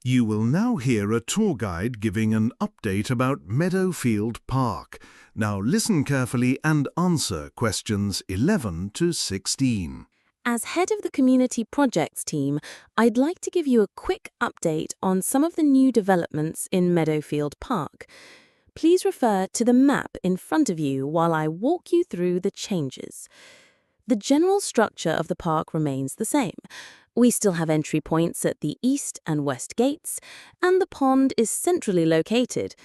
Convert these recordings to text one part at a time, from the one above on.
You will now hear a tour guide giving an update about Meadowfield Park. Now listen carefully and answer questions 11 to 16. As head of the Community Projects team, I'd like to give you a quick update on some of the new developments in Meadowfield Park. Please refer to the map in front of you while I walk you through the changes. The general structure of the park remains the same. We still have entry points at the east and west gates, and the pond is centrally located.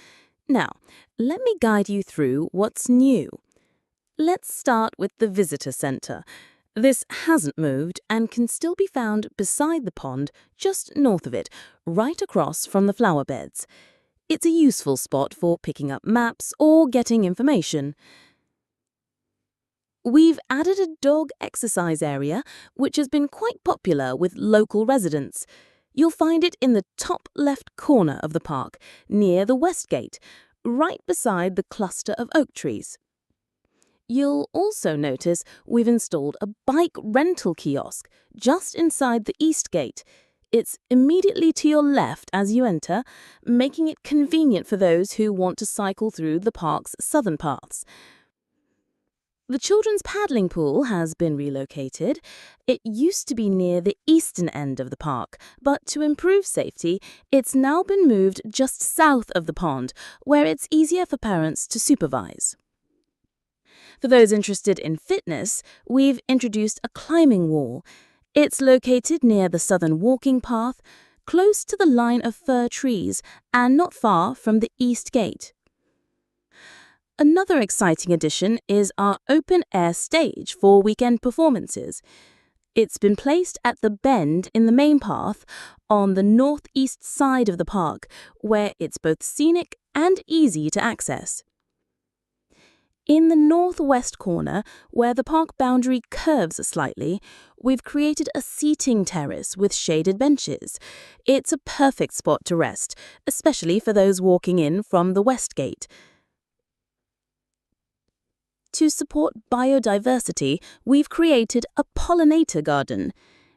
Now, let me guide you through what's new. Let's start with the visitor center. This hasn't moved and can still be found beside the pond, just north of it, right across from the flower beds. It's a useful spot for picking up maps or getting information. We've added a dog exercise area, which has been quite popular with local residents. You'll find it in the top left corner of the park, near the west gate, right beside the cluster of oak trees. You'll also notice we've installed a bike rental kiosk just inside the east gate. It's immediately to your left as you enter, making it convenient for those who want to cycle through the park's southern paths. The children's paddling pool has been relocated. It used to be near the eastern end of the park, but to improve safety, it's now been moved just south of the pond, where it's easier for parents to supervise. For those interested in fitness, we've introduced a climbing wall. It's located near the southern walking path, close to the line of fir trees, and not far from the east gate. Another exciting addition is our open-air stage for weekend performances. It's been placed at the bend in the main path on the northeast side of the park, where it's both scenic and easy to access. In the northwest corner, where the park boundary curves slightly, we've created a seating terrace with shaded benches. It's a perfect spot to rest, especially for those walking in from the west gate. To support biodiversity, we've created a pollinator garden.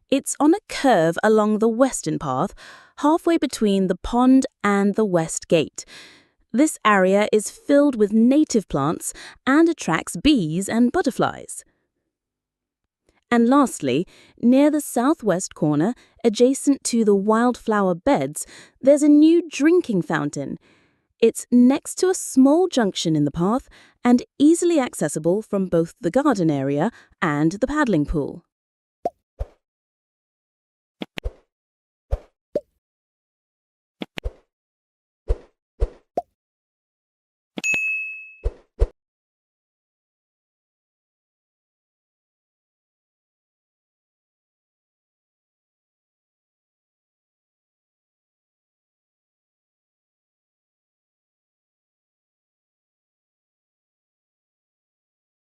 It's on a curve along the western path, halfway between the pond and the west gate. This area is filled with native plants and attracts bees and butterflies. And lastly, near the southwest corner, adjacent to the wildflower beds, there's a new drinking fountain. It's next to a small junction in the path and easily accessible from both the garden area and the paddling pool.